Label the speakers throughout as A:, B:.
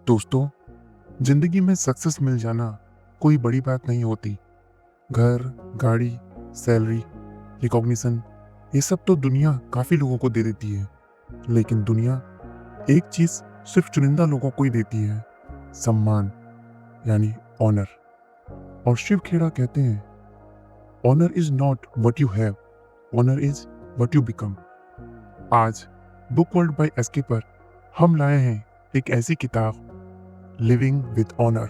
A: दोस्तों, जिंदगी में सक्सेस मिल जाना कोई बड़ी बात नहीं होती। घर, गाड़ी, सैलरी, रिकॉग्निशन, ये सब तो दुनिया काफी लोगों को दे देती है। लेकिन दुनिया एक चीज सिर्फ चुनिंदा लोगों को ही देती है, सम्मान, यानी ऑनर। और शिव खेड़ा कहते हैं, honour is not what you have, honour is what you become. आज बुक वर्ल्ड बाय एसके पर हम लाए हैं एक ऐसी किताब, लिविंग विद ऑनर,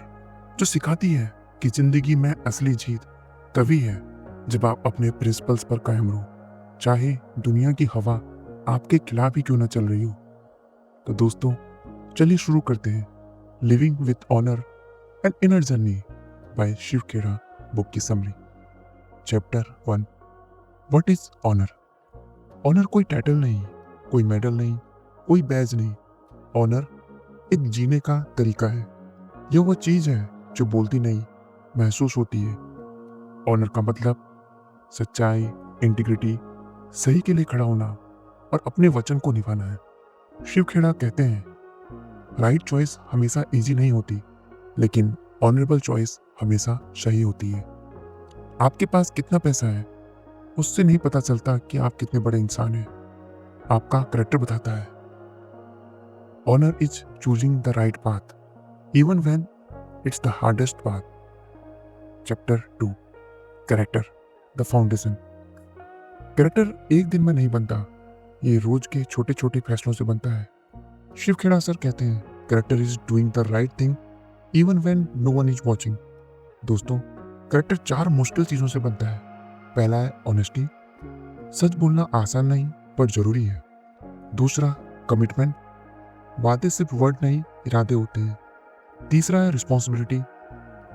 A: जो सिखाती है कि जिंदगी में असली जीत तभी है जब आप अपने प्रिंसिपल्स पर कायम रहो, चाहे दुनिया की हवा आपके खिलाफ ही क्यों ना चल रही हो। तो दोस्तों, चलिए शुरू करते हैं living with honour and inner journey by Shiv Khera book की summary. Chapter 1, what is honour. Honour कोई टाइटल नहीं, कोई मेडल नहीं, कोई बैज नहीं। ऑनर एक जीने का तरीका है। यह वो चीज है जो बोलती नहीं, महसूस होती है। ऑनर का मतलब सच्चाई, इंटीग्रिटी, सही के लिए खड़ा होना और अपने वचन को निभाना है। शिव खेड़ा कहते हैं, राइट चॉइस हमेशा इजी नहीं होती, लेकिन ऑनरेबल चॉइस हमेशा सही होती है। आपके पास कितना पैसा है उससे नहीं पता चलता कि आप कितने बड़े इंसान हैं। आपका कैरेक्टर बताता है। Honour is choosing the right path even when it's the hardest path. Chapter 2, character, the foundation. Character एक दिन में नहीं बनता, ये रोज के छोटे छोटे फैसलों से बनता है। शिव खेड़ा सर कहते हैं, character is doing the right thing even when no one is watching. दोस्तों, कैरेक्टर 4 मुश्किल चीजों से बनता है। पहला है ऑनेस्टी, सच बोलना आसान नहीं पर जरूरी है। दूसरा, कमिटमेंट, बातें सिर्फ वर्ड नहीं, इरादे होते हैं। तीसरा है रिस्पॉन्सिबिलिटी,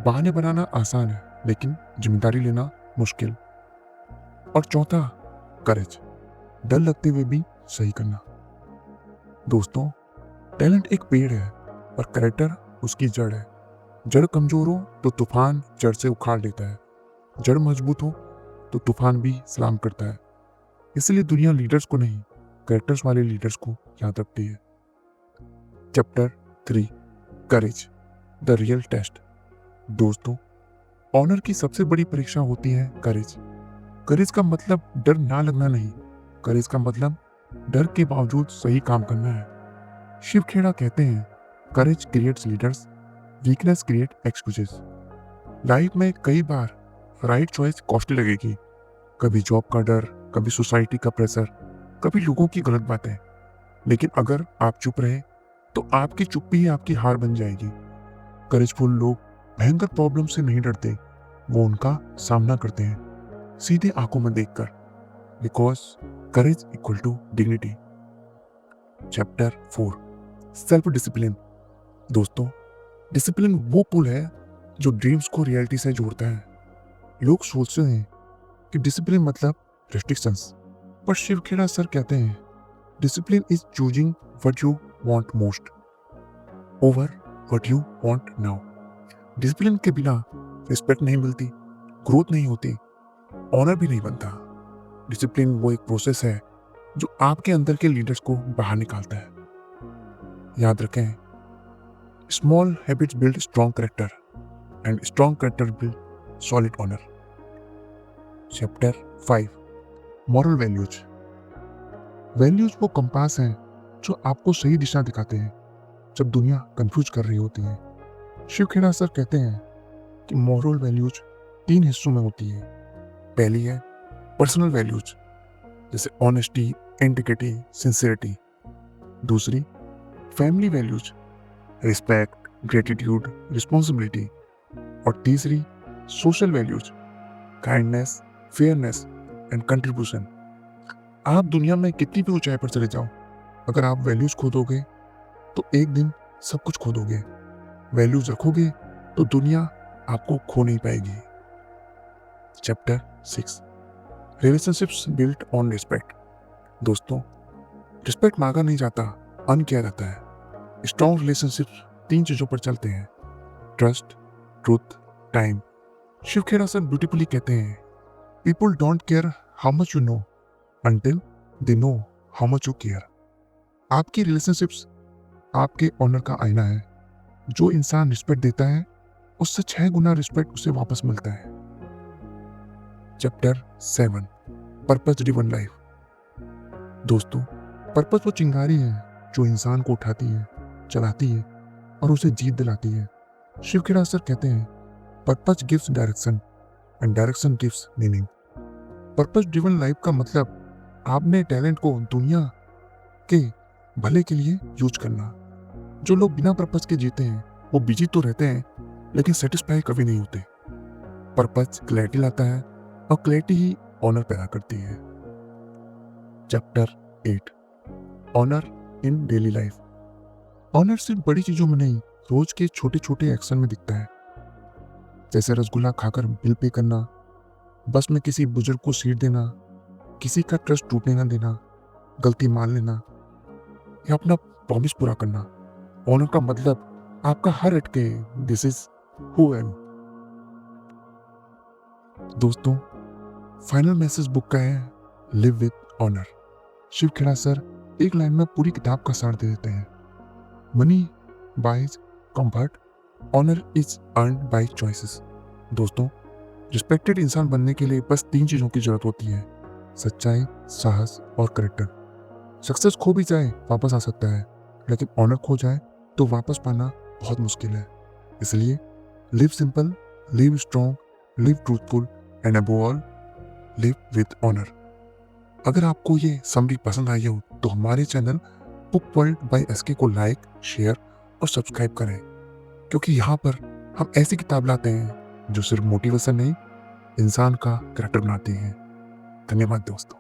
A: बहाने बनाना आसान है लेकिन जिम्मेदारी लेना मुश्किल। और चौथा, करेज, डर लगते हुए भी सही करना। दोस्तों, टैलेंट एक पेड़ है और कैरेक्टर उसकी जड़ है। जड़ कमजोर हो तो तूफान जड़ से उखाड़ लेता है, जड़ मजबूत हो तो तूफान भी सलाम करता है। इसलिए दुनिया लीडर्स को नहीं, कैरेक्टर्स वाले लीडर्स को याद रखती है। Chapter 3, courage, the real test. दोस्तों, ऑनर की सबसे बड़ी परीक्षा होती है करेज। करेज का मतलब डर ना लगना नहीं, करेज का मतलब डर के बावजूद सही काम करना है। शिव खेड़ा कहते हैं, courage creates leaders, weakness create excuses. Life में कई बार राइट चॉइस कॉस्टली लगेगी, कभी जॉब का डर, कभी सोसाइटी का प्रेशर, कभी लोगों की गलत बातें। लेकिन अगर आप चुप रहे तो आपकी चुप्पी ही आपकी हार बन जाएगी। करेजफुल लोग भयंकर प्रॉब्लम से नहीं डरते, वो उनका सामना करते हैं सीधे आंखों में देखकर, because courage equal to dignity. Chapter 4, self discipline. दोस्तों, डिसिप्लिन वो पुल है जो ड्रीम्स को रियलिटी से जोड़ता है। लोग सोचते हैं कि डिसिप्लिन मतलब रेस्ट्रिक्शंस, पर शिव खेड़ा सर कहते हैं, discipline is choosing what you want most over what you want now. Discipline के बिना रिस्पेक्ट नहीं मिलती, ग्रोथ नहीं होती, ऑनर भी नहीं बनता। डिसिप्लिन वो एक प्रोसेस है जो आपके अंदर के लीडर्स को बाहर निकालता है। याद रखें, small habits build strong character and strong character build solid honour. Chapter 5, moral values. Values वो कंपास हैं जो आपको सही दिशा दिखाते हैं जब दुनिया कंफ्यूज कर रही होती है। शिव खेड़ा सर कहते हैं कि मॉरल वैल्यूज 3 हिस्सों में होती है। पहली है पर्सनल वैल्यूज, जैसे ऑनेस्टी, इंटीग्रिटी, सिंसियरिटी। दूसरी family values, respect, gratitude, responsibility. और तीसरी social values, kindness, fairness and contribution. आप दुनिया में कितनी भी ऊंचाई पर चले जाओ, अगर आप वैल्यूज खो दोगे तो एक दिन सब कुछ खो दोगे। वैल्यूज रखोगे तो दुनिया आपको खो नहीं पाएगी। Chapter 6, relationships built on respect. दोस्तों, रिस्पेक्ट मांगा नहीं जाता, अर्न किया जाता है। स्ट्रॉन्ग रिलेशनशिप्स 3 चीजों पर चलते हैं, trust, truth, time. Shiv Khera sir beautifully कहते हैं, people don't care how much you know until they know how much you care. आपकी रिलेशनशिप्स आपके ऑनर का आईना है। जो इंसान रिस्पेक्ट देता है उससे 6 गुना रिस्पेक्ट उसे वापस मिलता है। Chapter 7, purpose driven life. दोस्तों, पर्पस वो चिंगारी है जो इंसान को उठाती है, चलाती है और उसे जीत दिलाती है। शिव खेड़ा सर कहते हैं, purpose gives direction and direction gives meaning. Purpose driven life का मतलब आपने टैलेंट को दुनिया के भले के लिए यूज करना। जो लोग बिना पर्पस के जीते हैं वो बिजी तो रहते हैं लेकिन सेटिस्फाई कभी नहीं होते। पर्पस क्लैरिटी लाता है और क्लैरिटी ही ऑनर पैदा करती है। चैप्टर 8, ऑनर इन डेली लाइफ। ऑनर सिर्फ बड़ी चीजों में नहीं, रोज के छोटे छोटे एक्शन में दिखता है। जैसे रसगुल्ला खाकर बिल पे करना, बस में किसी बुजुर्ग को सीट देना, किसी का ट्रस्ट टूटने ना देना, गलती मान लेना या अपना प्रॉमिस पूरा करना। ऑनर का मतलब आपका हर अटके दिस इज हु एम। दोस्तों, फाइनल मैसेज बुक का है, live with honour. Shiv Khera sir एक लाइन में पूरी किताब का सार दे देते हैं। Money buys comfort, honour is earned by choices. दोस्तों, रिस्पेक्टेड इंसान बनने के लिए बस 3 चीजों की जरूरत होती है, सच्चाई, साहस और करेक्टर। सक्सेस खो भी जाए वापस आ सकता है, लेकिन ऑनर खो जाए तो वापस पाना बहुत मुश्किल है। इसलिए live simple, live strong, live truthful and above all live with honour. अगर आपको ये समरी पसंद आई हो तो हमारे channel book world by SK को लाइक, शेयर और सब्सक्राइब करें, क्योंकि यहाँ पर हम ऐसी किताब लाते हैं जो सिर्फ मोटिवेशन नहीं, इंसान का कैरेक्टर बनाती हैं। धन्यवाद दोस्तों।